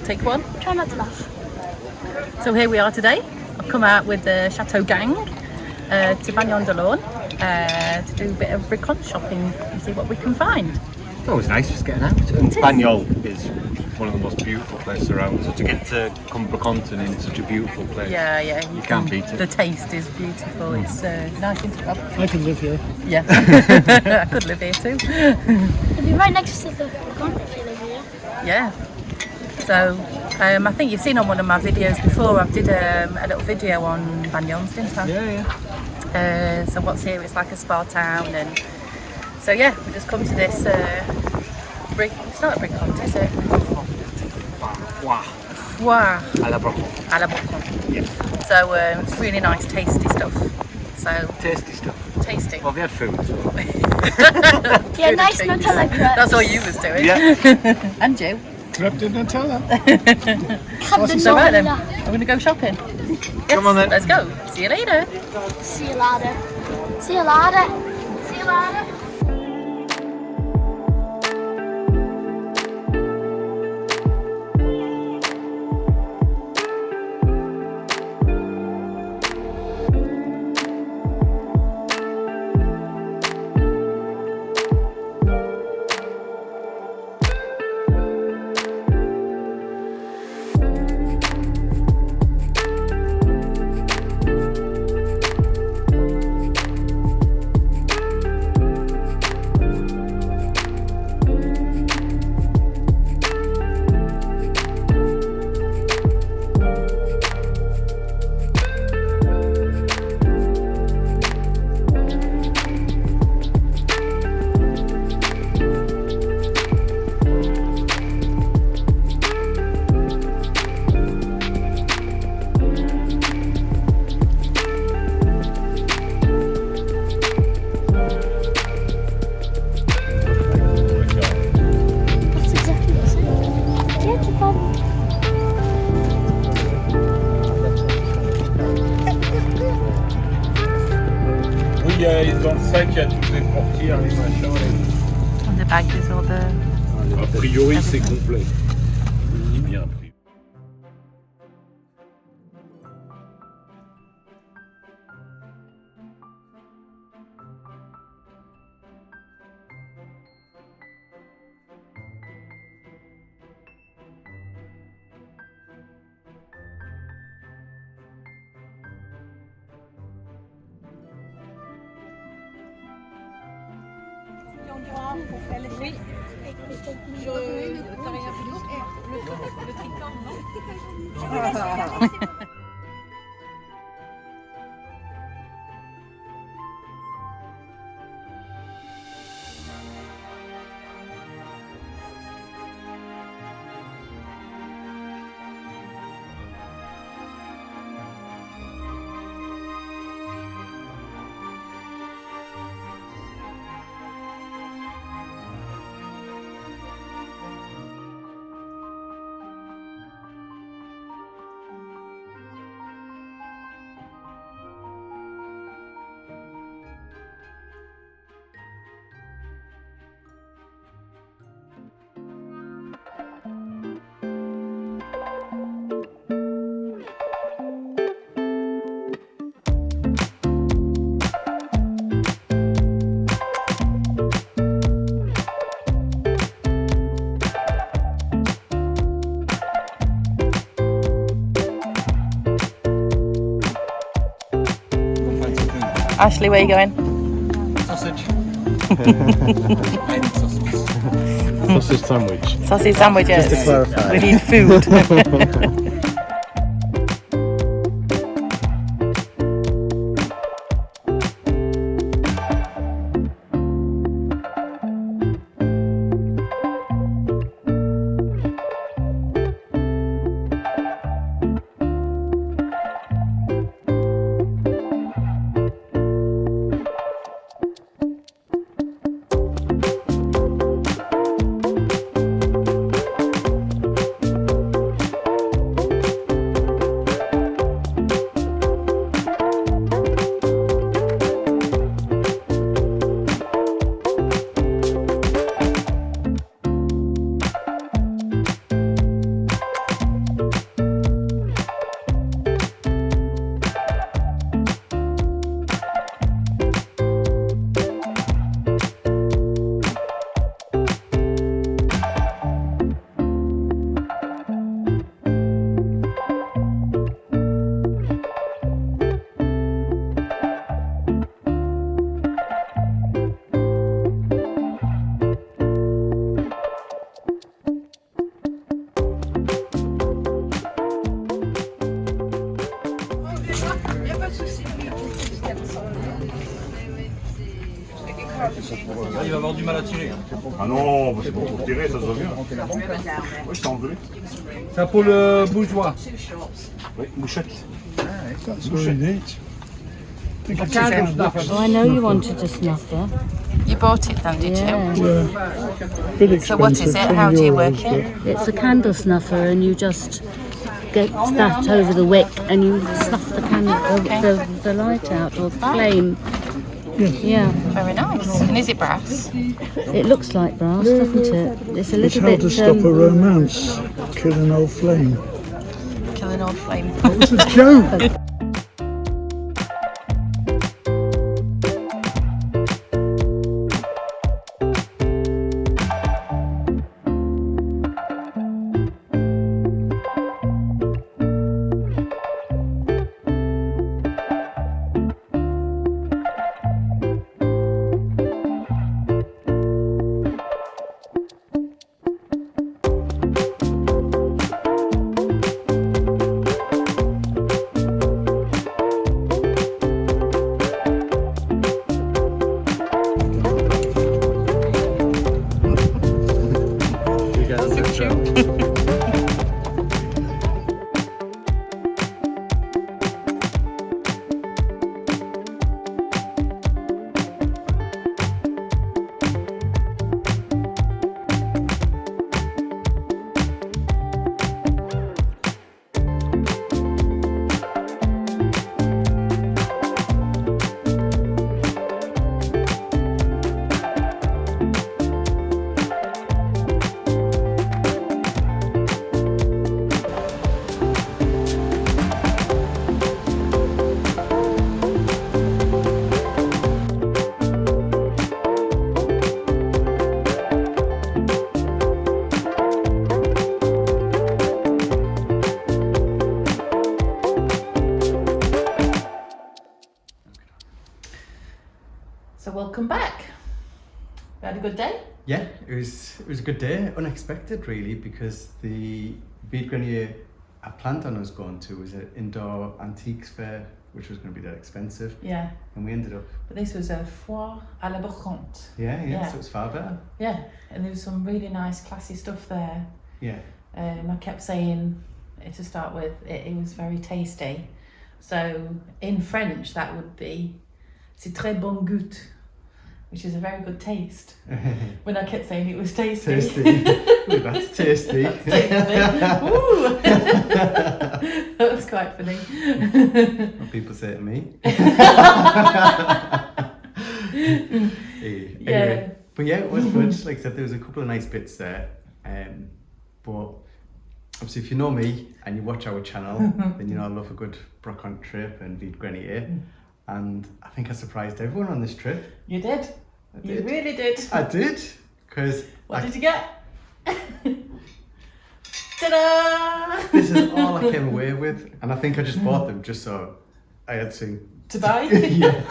Take one. Try not to laugh. So here we are today. I've come out with the Chateau gang to Bagnoles to do a bit of Brocante shopping and see what we can find. It's always nice just getting out. And Bagnoles is one of the most beautiful places around. So to get to come Brocante in such a beautiful place, yeah, you can't beat it. The taste is beautiful. It's nice, isn't it, Rob? I could live here. Yeah, I could live here too. It'll be right next to the Brocante if you live here. Yeah. So I think you've seen on one of my videos before. I did a little video on Bagnoles, didn't I? Yeah. So what's here? It's like a spa town, and so yeah, we just come to this. It's not a Brocante, is it? Foire À la Brocante. à la Brocante. Yeah. So it's really nice, tasty stuff. So Tasty stuff. tasty. Well, we had food. So. Yeah, nice Nutella crepes. That's all you was doing. Yeah. And you. Crepe de Nutella. So right then, I'm going to go shopping. Yes, Come on then. Let's go. See you later. See you later. See you later. See you later. Dans le sac, il y a toutes les portières, les machins. On the bag is all the... A priori, c'est complet. Je dis bien a priori. Oui. T'as rien vu d'autre? Le tricorne, non? Ashley, where are you going? Sausage. Sausage sandwich. Sausage sandwiches. Just to clarify. We need food. Là, il va avoir du mal à tirer. Ah non, c'est bon pour tirer, ça se voit bien. Oui, c'est enlevé. Ça pour le bourgeois. Oui, mouchette. That's very neat. A candle snuffer. Oh, I know you wanted a snuffer. You bought it then, did Yeah. you? Yeah. Bit expensive. So what is it? How do you work it? It's a candle snuffer, and you just get that over the wick, and you snuff the candle, the light out, or the flame. Yeah, Very nice. And is it brass? it looks like brass, doesn't it? It's a It's little how bit. to stop a romance, kill an old flame. Kill an old flame. It's a joke. So welcome back. We had a good day? Yeah, it was a good day. Unexpected, really, because the Vide Grenier I planned on us going to was an indoor antiques fair, which was going to be that expensive, Yeah. and we ended up. But this was a foire à la Brocante. Yeah, so it was far better. Yeah. And there was some really nice, classy stuff there. Yeah, I kept saying, to start with, it was very tasty. So in French, that would be c'est très bon goût, which is a very good taste. When I kept saying it was tasty. tasty. Ooh, that's tasty. That's tasty. Ooh. That was quite funny. What people say to me. Anyway, but yeah, it was good. Like I said, there was a couple of nice bits there. But obviously, if you know me and you watch our channel, then you know I love a good Brocante trip and Vide Grenier. And I think I surprised everyone on this trip. You did. I You did. really did. I did, because What did you get? Ta-da! this is all I came away with, and I think I just bought them just so I had to. To buy? Yeah.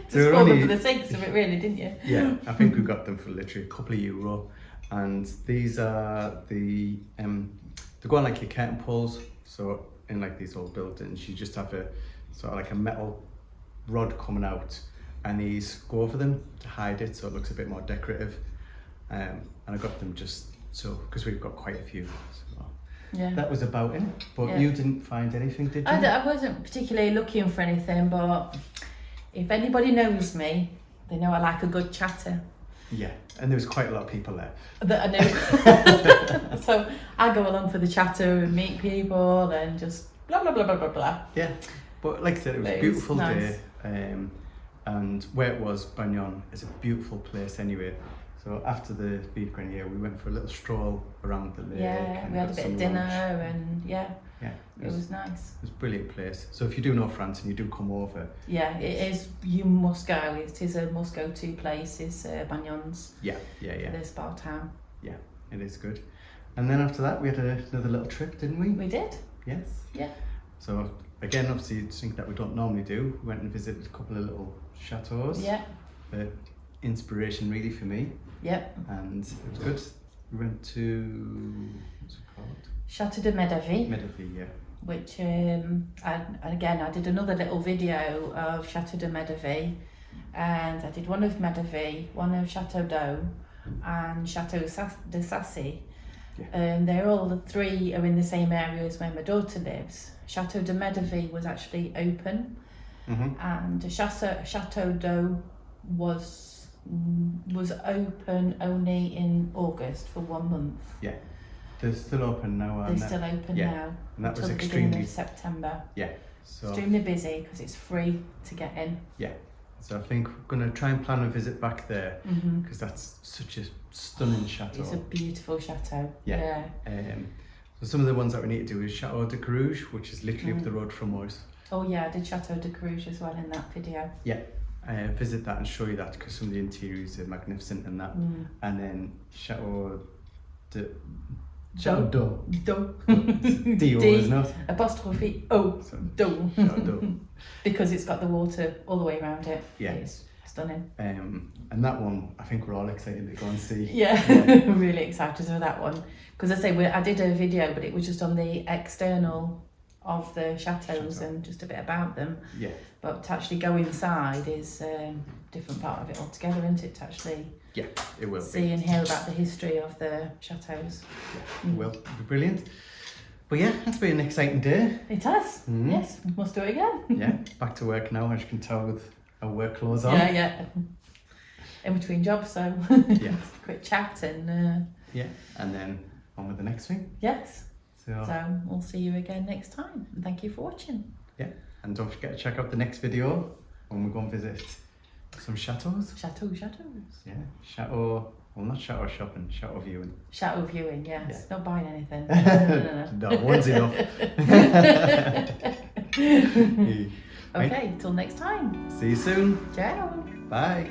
Just They were bought them only- for the sake of it, really, didn't you? Yeah, I think we got them for literally a couple of euro, and these are the they go on like your curtain poles. So in like these old buildings, you just have a sort of like a metal rod coming out, and these go over them to hide it, so it looks a bit more decorative. And I got them just so because we've got quite a few. So Yeah. that was about it. But Yeah. you didn't find anything, did you? I wasn't particularly looking for anything, but if anybody knows me, they know I like a good chatter. Yeah, and there was quite a lot of people there. That I know. So I go along for the chatter and meet people and just blah blah blah blah blah blah. Yeah, but like I said, it was But a it was beautiful nice. day, and where it was, Bagnoles is a beautiful place anyway. So after the Vide Grenier, we went for a little stroll around the lake. Yeah, and we had a got bit of some dinner lunch. and yeah, Yeah, it was nice. it was a brilliant place. So if you do know France and you do come over, Yeah, it is. You must go. It is a must go to place. Is Bagnoles, yeah, the spa town. it is good. And then after that, we had another little trip, didn't we? We did. Yes. Yeah. So again, obviously, something that we don't normally do. We went and visited a couple of little chateaus. Yeah. For inspiration, really, for me. Yep. And it was good. We went to, what's it called? Chateau de Medavie, Medavie, yeah. which and again I did another little video of Chateau de Medavie, and I did one of Medavie, one of Chateau d'Eau, and Chateau de Sassy. And they're all the three are in the same areas where my daughter lives. Chateau de Medavie was actually open, and Chateau d'Eau was open only in August for 1 month. Yeah, they're still open now. They're still open now. And that was until the extremely beginning of September. Yeah, so Extremely busy because it's free to get in. yeah. So I think we're going to try and plan a visit back there because that's such a stunning chateau. It's a beautiful chateau. Yeah. So some of the ones that we need to do is Chateau de Carouge, which is literally up the road from us. Oh yeah, I did Chateau de Carouge as well in that video. Yeah. Visit that and show you that because some of the interiors are magnificent and that. And then Chateau d'Eau. D-O, isn't it? Apostrophe O. Do. Chateau d'Eau. Because it's got the water all the way around it. Yeah. It's stunning. And that one, I think we're all excited to go and see. Yeah, I'm really excited for that one. Because I say, I did a video, but it was just on the external of the chateaus and just a bit about them. Yeah. But to actually go inside is a different part of it altogether, isn't it? To actually It will see and hear about the history of the chateaus. It will be brilliant. But yeah, it's been an exciting day. It has, yes. Must do it again. Yeah, back to work now, as you can tell with our work clothes on. Yeah. In between jobs, so Yeah. quick chat and Yeah, and then on with the next thing. yes. So So we'll see you again next time. And thank you for watching. yeah, and don't forget to check out the next video when we go and visit some chateaus. Chateaus. Yeah, chateau. Well, not chateau shopping, chateau viewing. Chateau viewing, yes. Yeah. Not buying anything. No. No, one's enough. Okay, till next time. See you soon. Ciao. Bye.